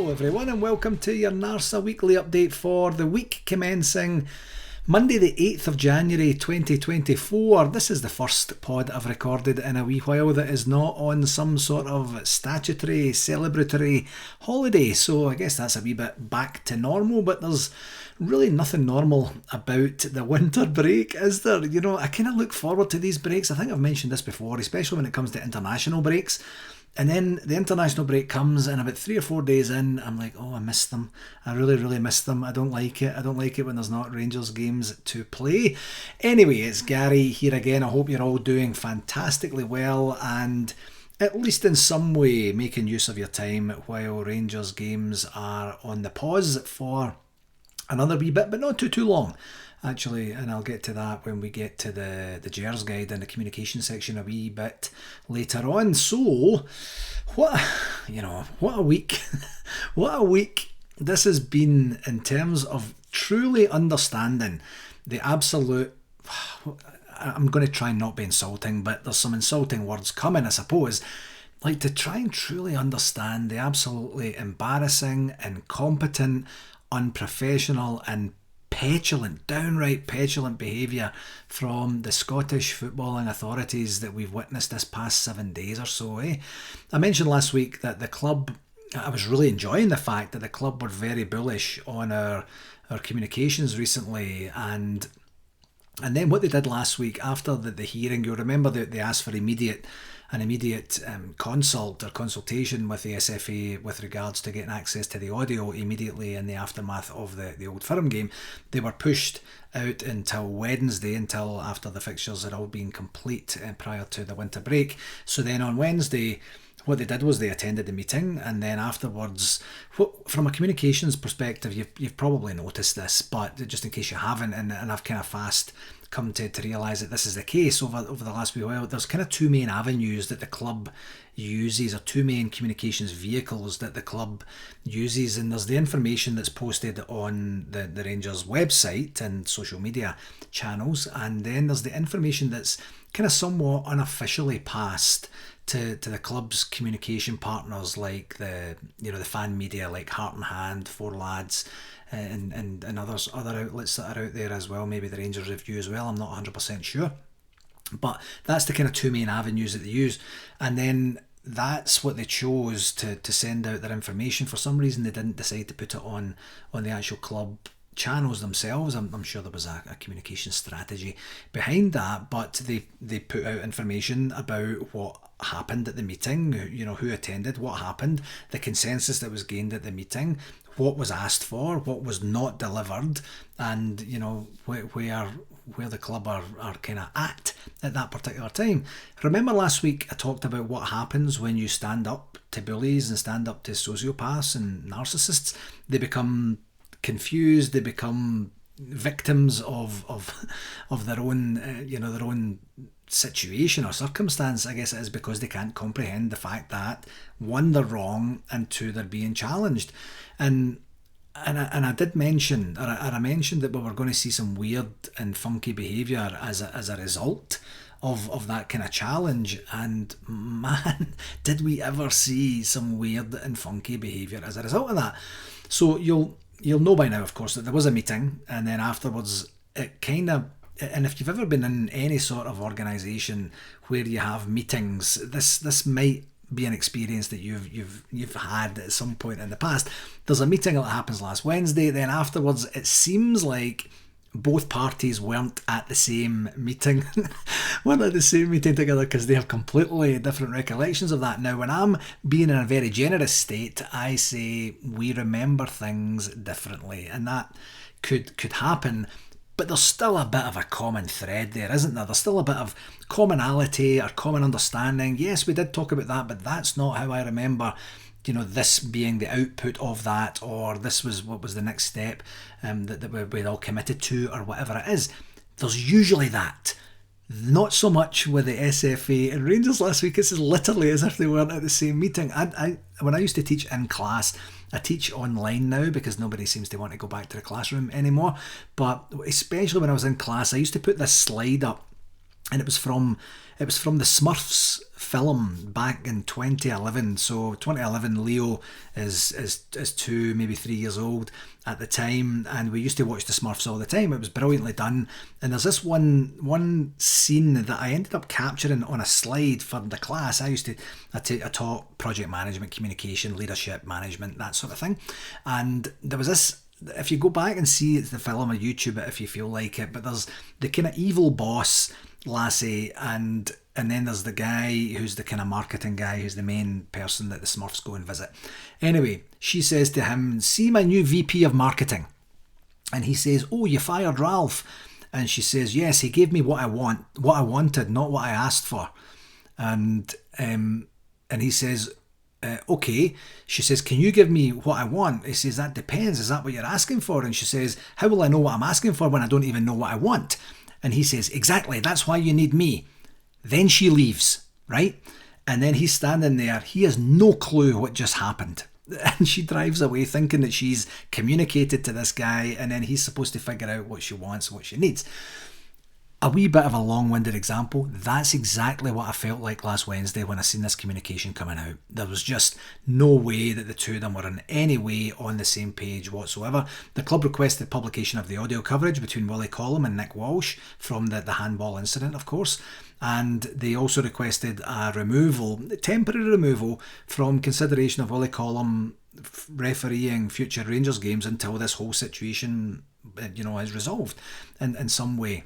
Hello everyone and welcome to your NARSA weekly update for the week commencing Monday the 8th of January 2024. This is the first pod I've recorded in a wee while that is not on some sort of statutory, celebratory holiday, so I guess that's a wee bit back to normal, but there's really nothing normal about the winter break, is there? You know, I kind of look forward to these breaks. I think I've mentioned this before, especially when it comes to international breaks. And then the international break comes and about 3 or 4 days in, I'm like, oh, I miss them. I really miss them. I don't like it. I don't like it when there's not Rangers games to play. Anyway, it's Gary here again. I hope you're all doing fantastically well and at least in some way making use of your time while Rangers games are on the pause for another wee bit, but not too long. Actually, and I'll get to that when we get to the Gers guide and the communication section a wee bit later on. So, what a week. What a week this has been in terms of truly understanding the absolute, I'm going to try and not be insulting, but there's some insulting words coming, I suppose, like to try and truly understand the absolutely embarrassing, incompetent, unprofessional and downright petulant behaviour from the Scottish footballing authorities that we've witnessed this past 7 days or so. I mentioned last week that the club, I was really enjoying the fact that the club were very bullish on our communications recently, and then what they did last week after the hearing, you'll remember that they asked for an immediate consult or consultation with the SFA with regards to getting access to the audio immediately in the aftermath of the Old Firm game. They were pushed out until Wednesday, until after the fixtures had all been complete prior to the winter break. So then on Wednesday, what they did was they attended the meeting, and then afterwards, from a communications perspective, you've probably noticed this, but just in case you haven't, and I've kind of fast come to realise that this is the case over the last wee while, there's kind of two main avenues that the club uses, or two main communications vehicles that the club uses, and there's the information that's posted on the Rangers website and social media channels, and then there's the information that's kind of somewhat unofficially passed to the club's communication partners, like the fan media like Heart and Hand, Four Lads, and other outlets that are out there as well, maybe the Rangers Review as well, I'm not 100% sure. But that's the kind of two main avenues that they use, and then that's what they chose to send out their information. For some reason they didn't decide to put it on the actual club channels themselves. I'm sure there was a communication strategy behind that, but they put out information about what happened at the meeting, who attended, what happened, the consensus that was gained at the meeting, what was asked for, what was not delivered, and where the club are kind of at that particular time. Remember last week I talked about what happens when you stand up to bullies and stand up to sociopaths and narcissists. They become confused, they become victims of their own their own situation or circumstance, I guess it is, because they can't comprehend the fact that, one, they're wrong, and two, they're being challenged. And I did mention, or I mentioned that we were going to see some weird and funky behaviour as a result of that kind of challenge, and man, did we ever see some weird and funky behaviour as a result of that. So you'll know by now, of course, that there was a meeting, and then afterwards it kind of, and if you've ever been in any sort of organisation where you have meetings, this might be an experience that you've had at some point in the past. There's a meeting that happens last Wednesday, then afterwards it seems like both parties weren't at the same meeting together, because they have completely different recollections of that. Now, when I'm being in a very generous state, I say we remember things differently, and that could happen. But there's still a bit of a common thread there, isn't there? There's still a bit of commonality or common understanding. Yes, we did talk about that, but that's not how I remember, this being the output of that, or this was what was the next step that we're all committed to, or whatever it is. There's usually that. Not so much with the SFA and Rangers last week. It's literally as if they weren't at the same meeting. When I used to teach in class, I teach online now because nobody seems to want to go back to the classroom anymore. But especially when I was in class, I used to put this slide up and it was from the Smurfs film back in 2011. So 2011, Leo is 2, maybe 3 years old at the time, and we used to watch the Smurfs all the time. It was brilliantly done, and there's this one scene that I ended up capturing on a slide for the class. I taught project management, communication, leadership, management, that sort of thing, and there was this. If you go back and see the film or YouTube it if you feel like it, but there's the kind of evil boss lassie, and then there's the guy who's the kind of marketing guy, who's the main person that the Smurfs go and visit. Anyway, she says to him, "See my new VP of marketing," and he says, "Oh, you fired Ralph?" And she says, "Yes, he gave me what I wanted, not what I asked for." And he says, "Okay." She says, "Can you give me what I want?" He says, "That depends. Is that what you're asking for?" And she says, "How will I know what I'm asking for when I don't even know what I want?" And he says, "Exactly, that's why you need me." Then she leaves, right? And then he's standing there. He has no clue what just happened. And she drives away thinking that she's communicated to this guy, and then he's supposed to figure out what she wants, what she needs. A wee bit of a long-winded example. That's exactly what I felt like last Wednesday when I seen this communication coming out. There was just no way that the two of them were in any way on the same page whatsoever. The club requested publication of the audio coverage between Willie Collum and Nick Walsh from the handball incident, of course. And they also requested a temporary removal from consideration of Willie Collum refereeing future Rangers games until this whole situation, is resolved in some way.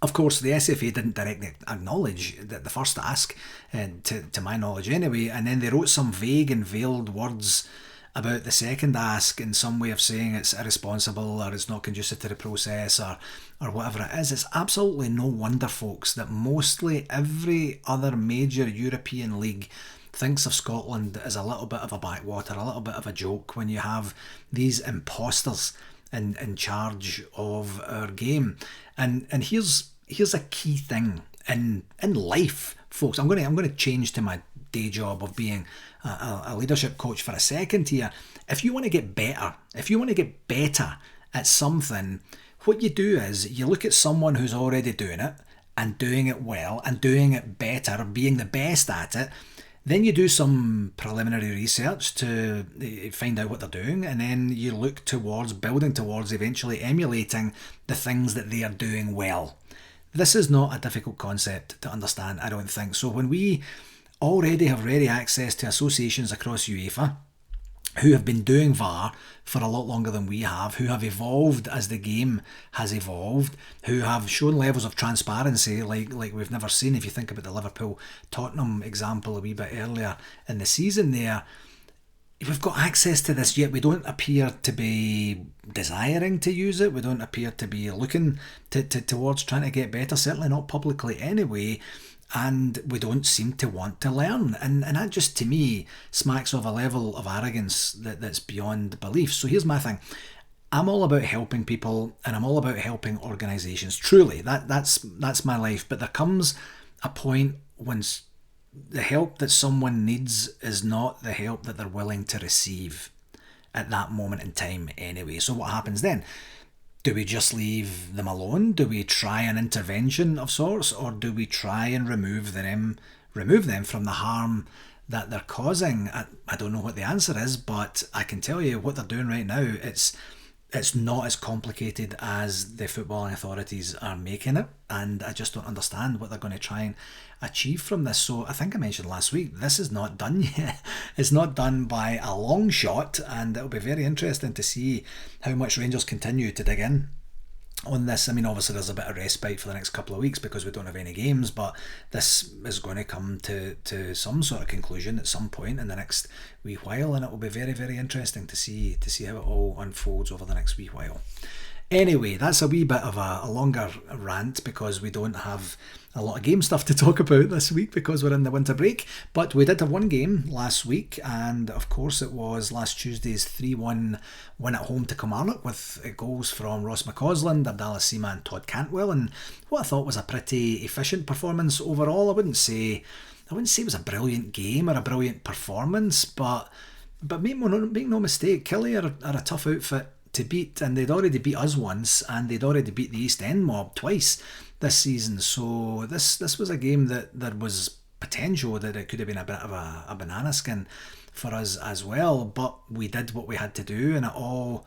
Of course, the SFA didn't directly acknowledge the first ask, to my knowledge anyway, and then they wrote some vague and veiled words about the second ask in some way of saying it's irresponsible or it's not conducive to the process or whatever it is. It's absolutely no wonder, folks, that mostly every other major European league thinks of Scotland as a little bit of a backwater, a little bit of a joke when you have these imposters in charge of our game. And here's a key thing in life, folks. I'm going to change to my day job of being a leadership coach for a second here. If you want to get better, at something, what you do is you look at someone who's already doing it and doing it well and doing it better, being the best at it. Then you do some preliminary research to find out what they're doing, and then you look building towards eventually emulating the things that they are doing well. This is not a difficult concept to understand, I don't think. So when we already have ready access to associations across UEFA who have been doing VAR for a lot longer than we have, who have evolved as the game has evolved, who have shown levels of transparency like we've never seen. If you think about the Liverpool-Tottenham example a wee bit earlier in the season there, we've got access to this, yet we don't appear to be desiring to use it. We don't appear to be looking towards trying to get better, certainly not publicly anyway. And we don't seem to want to learn. And that just, to me, smacks of a level of arrogance that's beyond belief. So here's my thing. I'm all about helping people, and I'm all about helping organisations. Truly, that's my life. But there comes a point when the help that someone needs is not the help that they're willing to receive at that moment in time anyway. So what happens then? Do we just leave them alone? Do we try an intervention of sorts, or do we try and remove them from the harm that they're causing? I don't know what the answer is, but I can tell you what they're doing right now. It's not as complicated as the footballing authorities are making it, and I just don't understand what they're going to try and achieve from this. So I think I mentioned last week, this is not done yet. It's not done by a long shot, and it'll be very interesting to see how much Rangers continue to dig in on this. I mean, obviously there's a bit of respite for the next couple of weeks because we don't have any games, but this is going to come to some sort of conclusion at some point in the next wee while, and it will be very, very interesting to see how it all unfolds over the next wee while. Anyway, that's a wee bit of a longer rant because we don't have a lot of game stuff to talk about this week because we're in the winter break. But we did have one game last week, and of course it was last Tuesday's 3-1 win at home to Kilmarnock with goals from Ross McCausland, Abdallah Sima and Todd Cantwell, and what I thought was a pretty efficient performance overall. I wouldn't say it was a brilliant game or a brilliant performance, but make no mistake, Killie are a tough outfit to beat, and they'd already beat us once, and they'd already beat the East End mob twice this season. So this was a game that there was potential that it could have been a bit of a banana skin for us as well. But we did what we had to do, and it all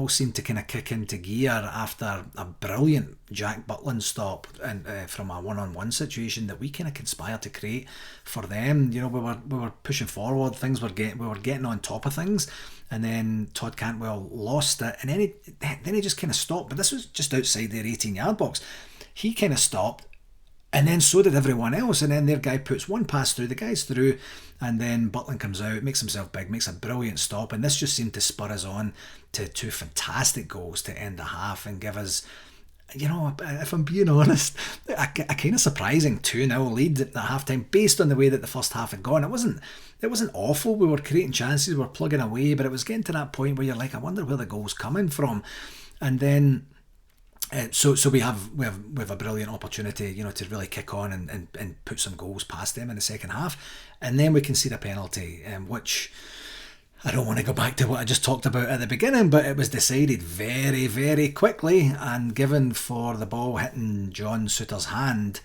seemed to kind of kick into gear after a brilliant Jack Butland stop and from a one-on-one situation that we kind of conspired to create for them. You know, we were pushing forward, we were getting on top of things, and then Todd Cantwell lost it, and then he just kind of stopped. But this was just outside their 18-yard box. He kind of stopped, and then so did everyone else, and then their guy puts one pass through, the guy's through, and then Butland comes out, makes himself big, makes a brilliant stop, and this just seemed to spur us on to two fantastic goals to end the half and give us, you know, if I'm being honest, a kind of surprising 2-0 lead at the half-time based on the way that the first half had gone. It wasn't awful, we were creating chances, we were plugging away, but it was getting to that point where you're like, I wonder where the goal's coming from. And then so we have a brilliant opportunity, you know, to really kick on and put some goals past them in the second half, and then we concede a penalty, which I don't want to go back to what I just talked about at the beginning, but it was decided very, very quickly and given for the ball hitting John Souttar's hand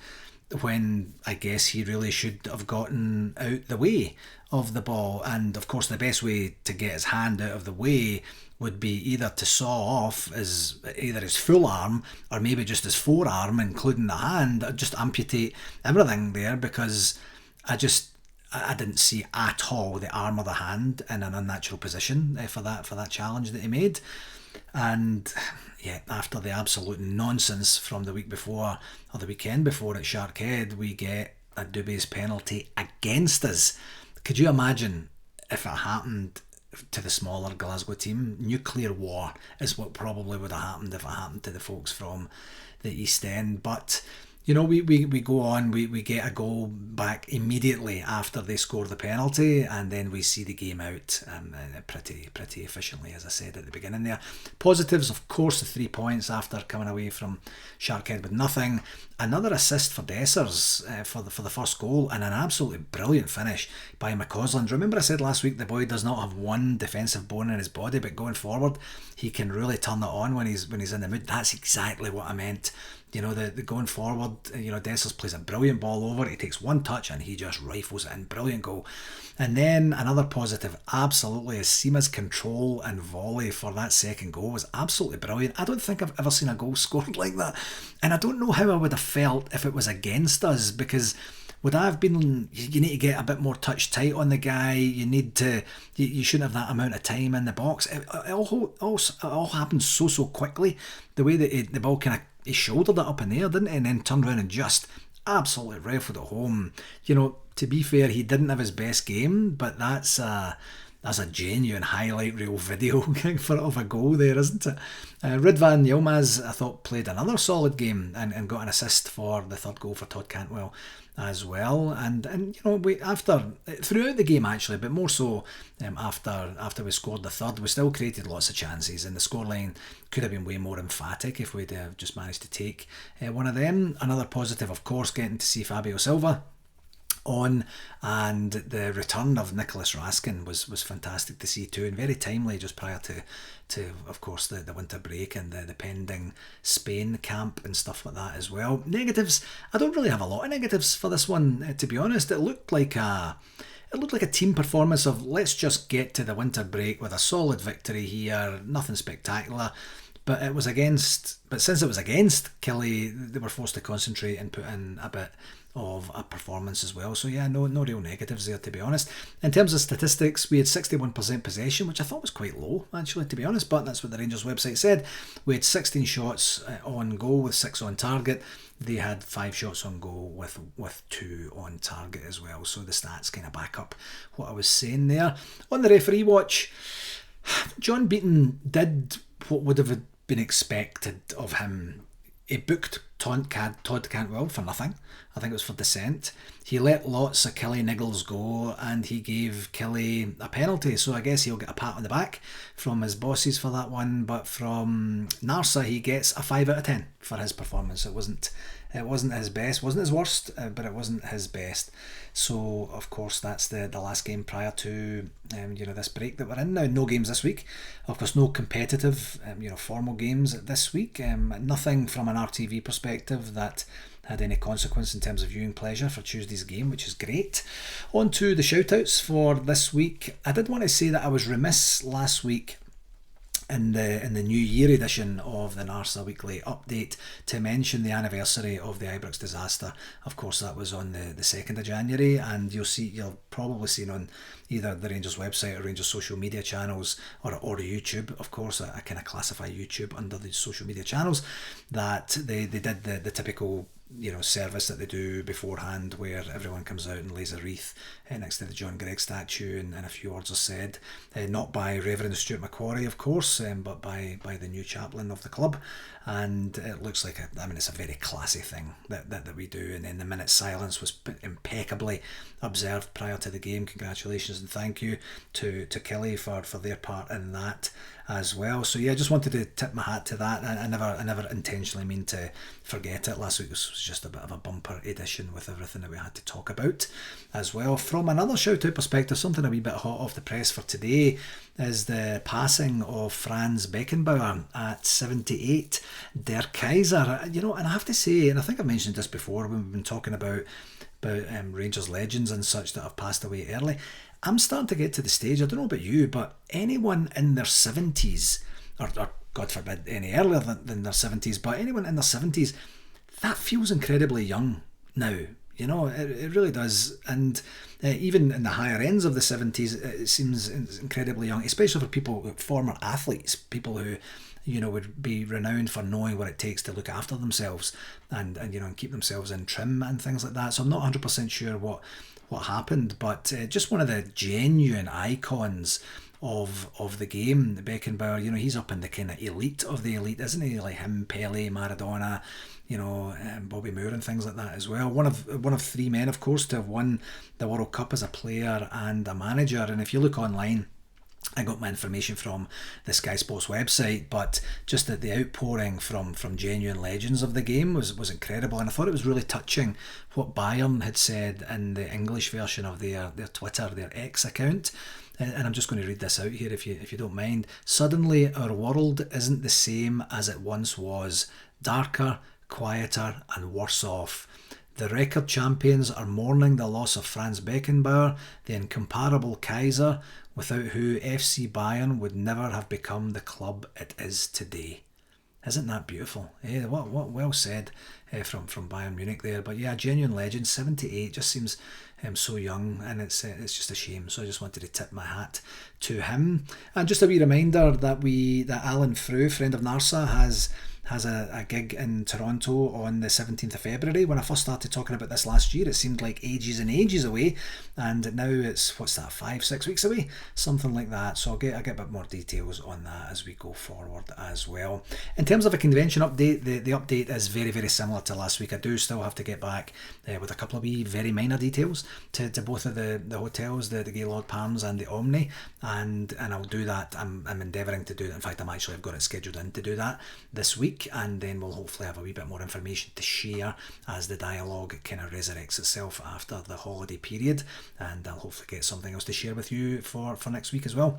when I guess he really should have gotten out the way of the ball. And of course the best way to get his hand out of the way would be either to saw off either his full arm or maybe just his forearm, including the hand, just amputate everything there, because I didn't see at all the arm or the hand in an unnatural position for that challenge that he made. And yeah, after the absolute nonsense from the week before or the weekend before at Sharkhead, we get a dubious penalty against us. Could you imagine if it happened to the smaller Glasgow team? Nuclear war is what probably would have happened if it happened to the folks from the East End. But you know, we go on, we get a goal back immediately after they score the penalty, and then we see the game out pretty efficiently, as I said at the beginning there. Positives, of course, the 3 points after coming away from Sharkhead with nothing. Another assist for Dessers for the first goal, and an absolutely brilliant finish by McCausland. Remember I said last week the boy does not have one defensive bone in his body, but going forward he can really turn it on when he's in the mood. That's exactly what I meant. You know, the going forward, you know, Dessers plays a brilliant ball over, he takes one touch and he just rifles it in. Brilliant goal. And then another positive, absolutely, is Sima's control and volley for that second goal was absolutely brilliant. I don't think I've ever seen a goal scored like that. And I don't know how I would have felt if it was against us, because would I have been, you need to get a bit more touch tight on the guy, you shouldn't have that amount of time in the box. It all happened so quickly. The way that the ball kind of, he shouldered it up in the air, didn't he? And then turned around and just absolutely rifled it home. You know, to be fair, he didn't have his best game, but that's a genuine highlight reel video of a goal there, isn't it? Ridvan Yilmaz, I thought, played another solid game and got an assist for the third goal for Todd Cantwell as well. And you know, throughout the game actually, but more so after we scored the third, we still created lots of chances, and the scoreline could have been way more emphatic if we'd just managed to take one of them. Another positive, of course, getting to see Fabio Silva on, and the return of Nicholas Raskin was fantastic to see too, and very timely just prior to of course the winter break and the pending Spain camp and stuff like that as well. Negatives, I don't really have a lot of negatives for this one, to be honest. It looked like a team performance of, let's just get to the winter break with a solid victory here, nothing spectacular. But since it was against Kelly, they were forced to concentrate and put in a bit of a performance as well. So yeah, no real negatives there, to be honest. In terms of statistics, we had 61% possession, which I thought was quite low, actually, to be honest, but that's what the Rangers website said. We had 16 shots on goal with 6 on target. They had 5 shots on goal with 2 on target as well. So the stats kind of back up what I was saying there. On the referee watch, John Beaton did what would have been expected of him. He booked Todd Cantwell for nothing. I think it was for dissent. He let lots of Kelly niggles go, and he gave Kelly a penalty, so I guess he'll get a pat on the back from his bosses for that one. But from NARSA, he gets a 5 out of 10 for his performance. It wasn't his best, wasn't his worst, but it wasn't his best. So of course that's the last game prior to this break that we're in now. No games this week, of course. No competitive formal games this week. Nothing from an RTV perspective that had any consequence in terms of viewing pleasure for Tuesday's game, which is great. On to the shout outs for this week. I did want to say that I was remiss last week in the New Year edition of the NARSA Weekly Update to mention the anniversary of the Ibrox disaster. Of course, that was on the 2nd of January, and you'll probably seen on either the Rangers website or Rangers social media channels or YouTube. Of course, I kind of classify YouTube under the social media channels, that they did the typical service that they do beforehand, where everyone comes out and lays a wreath next to the John Gregg statue, and a few words are said, not by Reverend Stuart McQuarrie, of course, but by the new chaplain of the club. And it looks like it's a very classy thing that we do. And then the minute's silence was impeccably observed prior to the game. Congratulations and thank you to Kelly for their part in that as well. So yeah, just wanted to tip my hat to that. I never intentionally mean to forget it. Last week was just a bit of a bumper edition with everything that we had to talk about as well. From another shout out perspective, something a wee bit hot off the press for today is the passing of Franz Beckenbauer at 78. Der Kaiser, and I have to say, and I think I've mentioned this before when we've been talking about Rangers legends and such that have passed away early. I'm starting to get to the stage, I don't know about you, but anyone in their 70s, or God forbid any earlier than their 70s, but anyone in their 70s, that feels incredibly young now. It really does. And even in the higher ends of the 70s, it seems incredibly young, especially for people, former athletes, people who would be renowned for knowing what it takes to look after themselves and keep themselves in trim and things like that. So I'm not 100% sure what happened, but just one of the genuine icons of the game, Beckenbauer. He's up in the kind of elite of the elite, isn't he? Like him, Pele, Maradona, Bobby Moore and things like that as well. One of three men, of course, to have won the World Cup as a player and a manager. And if you look online, I got my information from the Sky Sports website, but just that the outpouring from genuine legends of the game was incredible. And I thought it was really touching what Bayern had said in the English version of their Twitter, their X account. And I'm just going to read this out here if you don't mind. Suddenly our world isn't the same as it once was. Darker, quieter and worse off. The record champions are mourning the loss of Franz Beckenbauer, the incomparable Kaiser, without who FC Bayern would never have become the club it is today. Isn't that beautiful? What well said from Bayern Munich there. But yeah, genuine legend, 78, just seems so young, and it's just a shame. So I just wanted to tip my hat to him. And just a wee reminder that Alan Frew, friend of NARSA, has a gig in Toronto on the 17th of February. When I first started talking about this last year, it seemed like ages and ages away, and now it's 5-6 weeks away, something like that. So I'll get a bit more details on that as we go forward as well. In terms of a convention update, the update is very, very similar to last week. I do still have to get back with a couple of wee very minor details to both of the hotels, the Gaylord Palms and the Omni, and I'll do that. I'm endeavouring to do that. In fact, I've got it scheduled in to do that this week, and then we'll hopefully have a wee bit more information to share as the dialogue kind of resurrects itself after the holiday period, and I'll hopefully get something else to share with you for next week as well.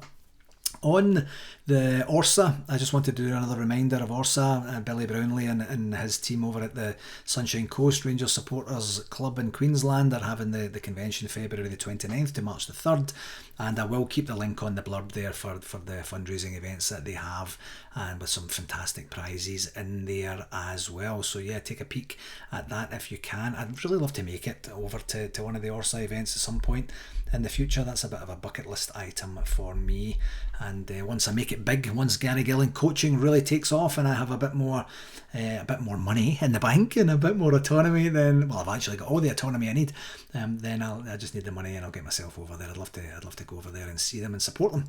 On the ORSA, I just wanted to do another reminder of ORSA. Billy Brownlee and his team over at the Sunshine Coast Rangers Supporters Club in Queensland are having the convention February the 29th to March the 3rd, and I will keep the link on the blurb there for the fundraising events that they have, and with some fantastic prizes in there as well. So yeah, take a peek at that if you can. I'd really love to make it over to one of the ORSA events at some point in the future. That's a bit of a bucket list item for me, and once I make it big, once Gary Gillen coaching really takes off and I have a bit more money in the bank and a bit more autonomy, then, well, I've actually got all the autonomy I need, then I just need the money and I'll get myself over there. I'd love to go over there and see them and support them.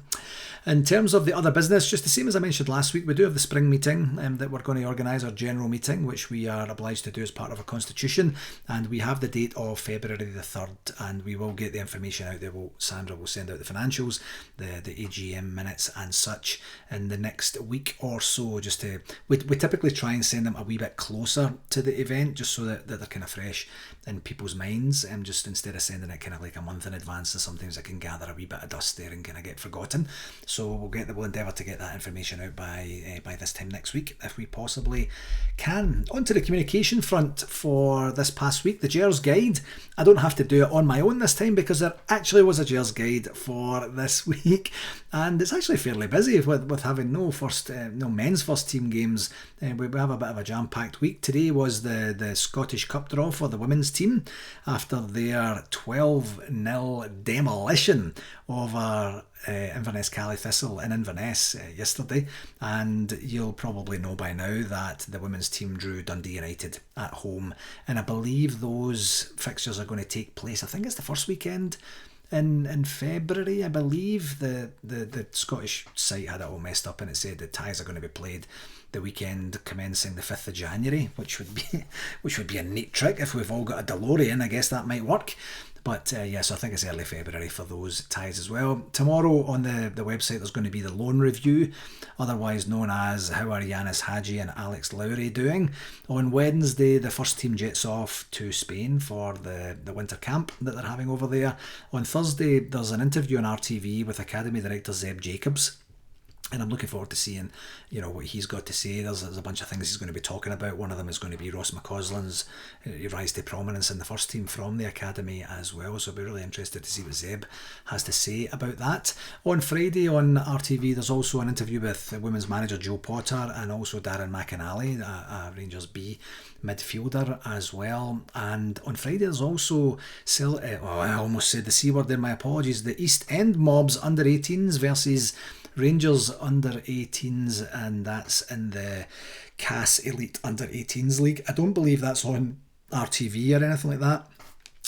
In terms of the other business, just the same as I mentioned last week, we do have the spring meeting that we're going to organise, our general meeting, which we are obliged to do as part of our constitution, and we have the date of February the 3rd, and we will get the information out there. Sandra will send out the financials, the AGM minutes and such in the next week or so, just to, we typically try and send them a wee bit closer to the event, just so that they're kind of fresh in people's minds, and just instead of sending it kind of like a month in advance, so sometimes it can gather a wee bit of dust there and kind of get forgotten. So we'll endeavour to get that information out by this time next week if we possibly can. On to the communication front for this past week, the Gers guide. I don't have to do it on my own this time because there actually was a Gers guide for this week, and it's actually fairly busy with having no men's first team games. We have a bit of a jam-packed week. Today was the Scottish Cup draw for the women's team after their 12-0 demolition over Inverness Cally Thistle in Inverness yesterday, and you'll probably know by now that the women's team drew Dundee United at home, and I believe those fixtures are going to take place, I think it's the first weekend in February. I believe the Scottish site had it all messed up and it said that ties are going to be played the weekend commencing the 5th of January, which would be a neat trick. If we've all got a DeLorean, I guess that might work. But so I think it's early February for those ties as well. Tomorrow on the website there's going to be the loan review, otherwise known as how are Yanis Hadji and Alex Lowry doing. On Wednesday the first team jets off to Spain for the winter camp that they're having over there. On Thursday there's an interview on RTV with Academy Director Zeb Jacobs, and I'm looking forward to seeing, what he's got to say. There's a bunch of things he's going to be talking about. One of them is going to be Ross McCausland's rise to prominence in the first team from the academy as well. So I'll be really interested to see what Zeb has to say about that. On Friday on RTV, there's also an interview with women's manager Joe Potter and also Darren McAnally, a Rangers B midfielder as well. And on Friday there's also, I almost said the C word there, my apologies, the East End Mobs under 18s versus Rangers under 18s, and that's in the CAS Elite under 18s league. I don't believe that's on RTV or anything like that,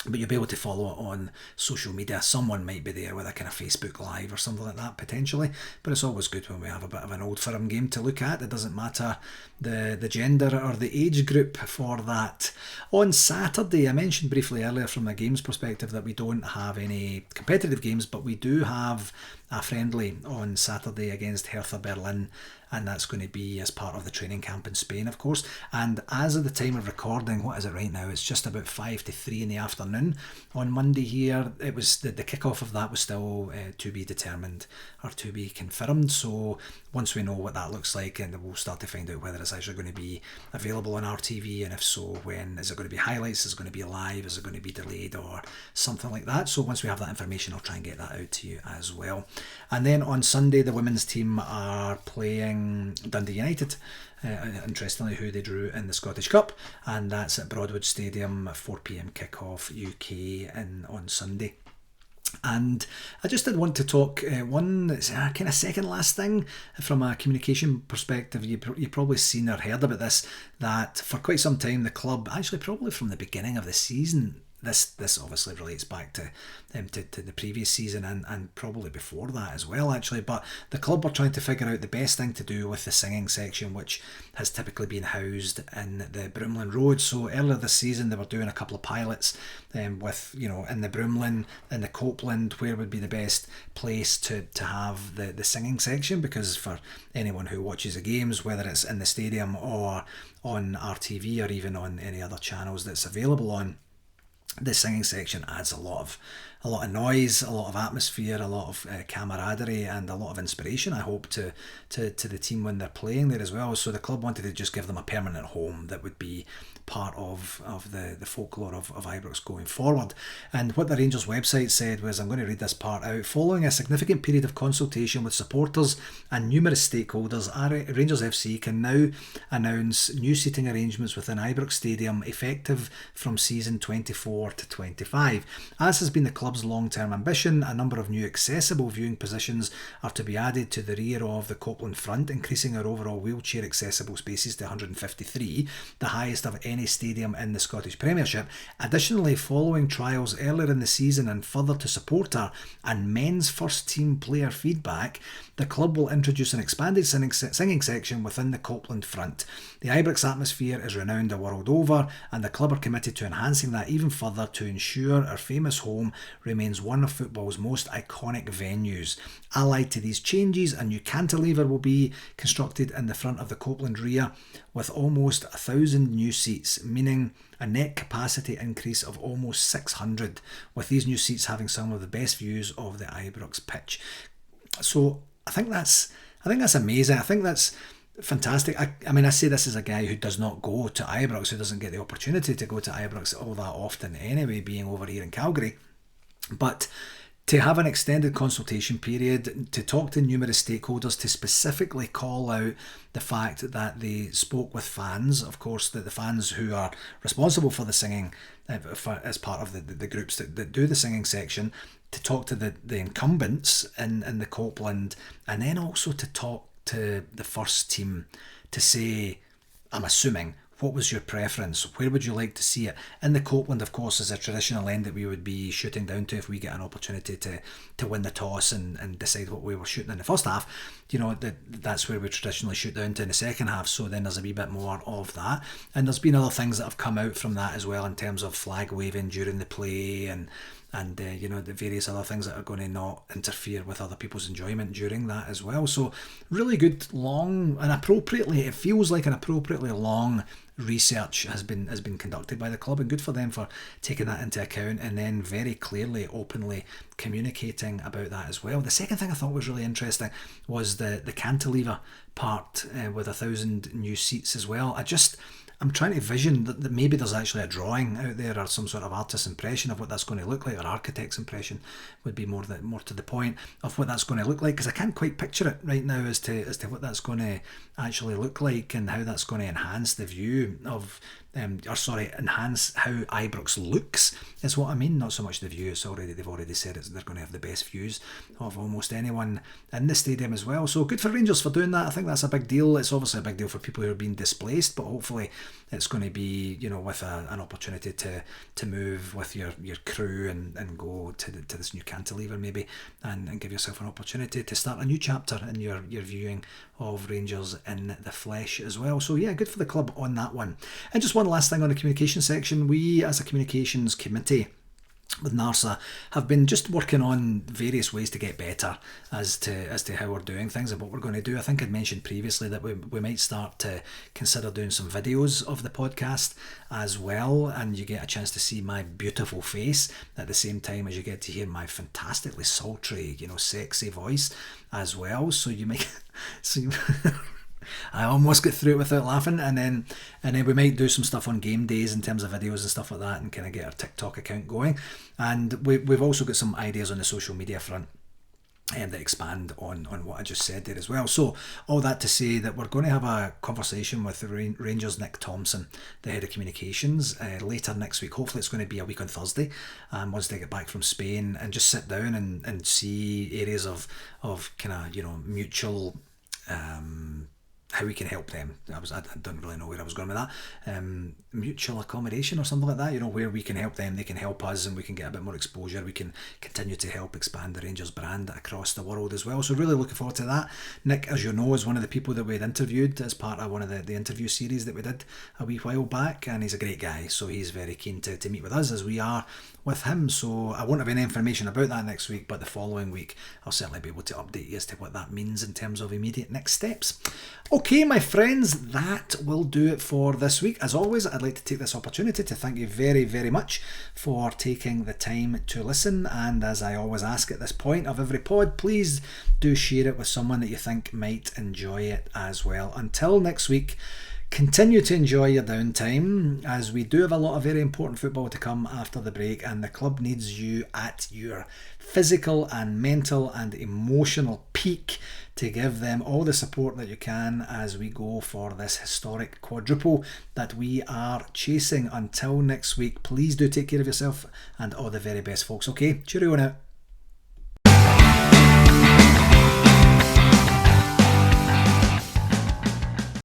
but you'll be able to follow it on social media. Someone might be there with a kind of Facebook Live or something like that potentially, but it's always good when we have a bit of an old firm game to look at. It doesn't matter the gender or the age group for that. On Saturday, I mentioned briefly earlier from a games perspective that we don't have any competitive games, but we do have a friendly on Saturday against Hertha Berlin, and that's going to be as part of the training camp in Spain, of course. And as of the time of recording, what is it right now? It's just about 5 to 3 in the afternoon on Monday here. It was the kickoff of that was still to be determined or to be confirmed. So once we know what that looks like, and we'll start to find out whether it's actually going to be available on RTV, and if so, when. Is it going to be highlights? Is it going to be live? Is it going to be delayed or something like that? So once we have that information, I'll try and get that out to you as well. And then on Sunday, the women's team are playing Dundee United, interestingly, who they drew in the Scottish Cup, and that's at Broadwood Stadium, 4 p.m. kickoff UK on Sunday. And I just did want to talk one kind of second last thing from a communication perspective. You've probably seen or heard about this, that for quite some time the club, actually probably from the beginning of the season, this obviously relates back to the previous season and probably before that as well, actually, but the club were trying to figure out the best thing to do with the singing section, which has typically been housed in the Broomlin Road. So earlier this season they were doing a couple of pilots with, in the Broomlin, in the Copeland, where would be the best place to have the singing section, because for anyone who watches the games, whether it's in the stadium or on RTV or even on any other channels that's available on, the singing section adds a lot of noise, a lot of atmosphere, a lot of camaraderie, and a lot of inspiration, I hope, to the team when they're playing there as well. So the club wanted to just give them a permanent home that would be part of the folklore of Ibrox going forward. And what the Rangers website said was, I'm going to read this part out: following a significant period of consultation with supporters and numerous stakeholders, Rangers FC can now announce new seating arrangements within Ibrox Stadium effective from season 24 to 25. As has been the club's club's long-term ambition, a number of new accessible viewing positions are to be added to the rear of the Copeland front, increasing our overall wheelchair accessible spaces to 153, the highest of any stadium in the Scottish Premiership. Additionally, following trials earlier in the season and further to supporter and men's first team player feedback, the club will introduce an expanded singing section within the Copeland front. The Ibrox atmosphere is renowned the world over, and the club are committed to enhancing that even further to ensure our famous home remains one of football's most iconic venues. Allied to these changes, a new cantilever will be constructed in the front of the Copeland rear with almost 1,000 new seats, meaning a net capacity increase of almost 600, with these new seats having some of the best views of the Ibrox pitch. So I think that's amazing. I think that's fantastic. I mean, I say this as a guy who does not go to Ibrox, who doesn't get the opportunity to go to Ibrox all that often anyway, being over here in Calgary. But to have an extended consultation period, to talk to numerous stakeholders, to specifically call out the fact that they spoke with fans, of course, the fans who are responsible for the singing as part of the groups that do the singing section, to talk to the incumbents in the Copeland, and then also to talk to the first team to say, I'm assuming, what was your preference? Where would you like to see it? In the Copeland, of course, is a traditional end that we would be shooting down to if we get an opportunity to win the toss and decide what we were shooting in the first half. You know, that's where we traditionally shoot down to in the second half, so then there's a wee bit more of that. And there's been other things that have come out from that as well, in terms of flag waving during the play and you know, the various other things that are going to not interfere with other people's enjoyment during that as well. So really good, long, and appropriately, it feels like an appropriately long research has been conducted by the club, and good for them for taking that into account and then very clearly, openly communicating about that as well. The second thing I thought was really interesting was the cantilever part with 1,000 new seats as well. I'm trying to vision that maybe there's actually a drawing out there or some sort of artist's impression of what that's going to look like, or architect's impression would be more to the point of what that's going to look like, because I can't quite picture it right now as to what that's going to actually look like and how that's going to enhance the view of enhance how Ibrox looks is what I mean, not so much the view. They've already said they're going to have the best views of almost anyone in the stadium as well. So good for Rangers for doing that. I think that's a big deal. It's obviously a big deal for people who are being displaced, but hopefully it's going to be, you know, with an opportunity to move with your crew and go to this new cantilever maybe, and give yourself an opportunity to start a new chapter in your viewing of Rangers in the flesh as well. So yeah, good for the club on that one. And just one last thing on the communication section. We, as a communications committee with NARSA, have been just working on various ways to get better as to how we're doing things and what we're going to do. I think I'd mentioned previously that we might start to consider doing some videos of the podcast as well, and you get a chance to see my beautiful face at the same time as you get to hear my fantastically sultry, you know, sexy voice as well. So you might I almost get through it without laughing, and then we might do some stuff on game days in terms of videos and stuff like that, and kind of get our TikTok account going. And we've also got some ideas on the social media front that expand on what I just said there as well. So all that to say that we're going to have a conversation with the Rangers' Nick Thompson, the head of communications, later next week. Hopefully it's going to be a week on Thursday, once they get back from Spain, and just sit down and see areas of kind of, you know, mutual how we can help them. I don't really know where I was going with that. Mutual accommodation or something like that, you know, where we can help them, they can help us, and we can get a bit more exposure. We can continue to help expand the Rangers brand across the world as well. So really looking forward to that. Nick, as you know, is one of the people that we had interviewed as part of one of the interview series that we did a wee while back, and he's a great guy, so he's very keen to meet with us as we are with him. So I won't have any information about that next week, but the following week I'll certainly be able to update you as to what that means in terms of immediate next steps. Okay, my friends, that will do it for this week. As always, I'd like to take this opportunity to thank you very, very much for taking the time to listen. And as I always ask at this point of every pod, please do share it with someone that you think might enjoy it as well. Until next week, continue to enjoy your downtime, as we do have a lot of very important football to come after the break, and the club needs you at your physical and mental and emotional peak to give them all the support that you can as we go for this historic quadruple that we are chasing. Until next week, please do take care of yourself and all the very best, folks. Okay, cheerio now.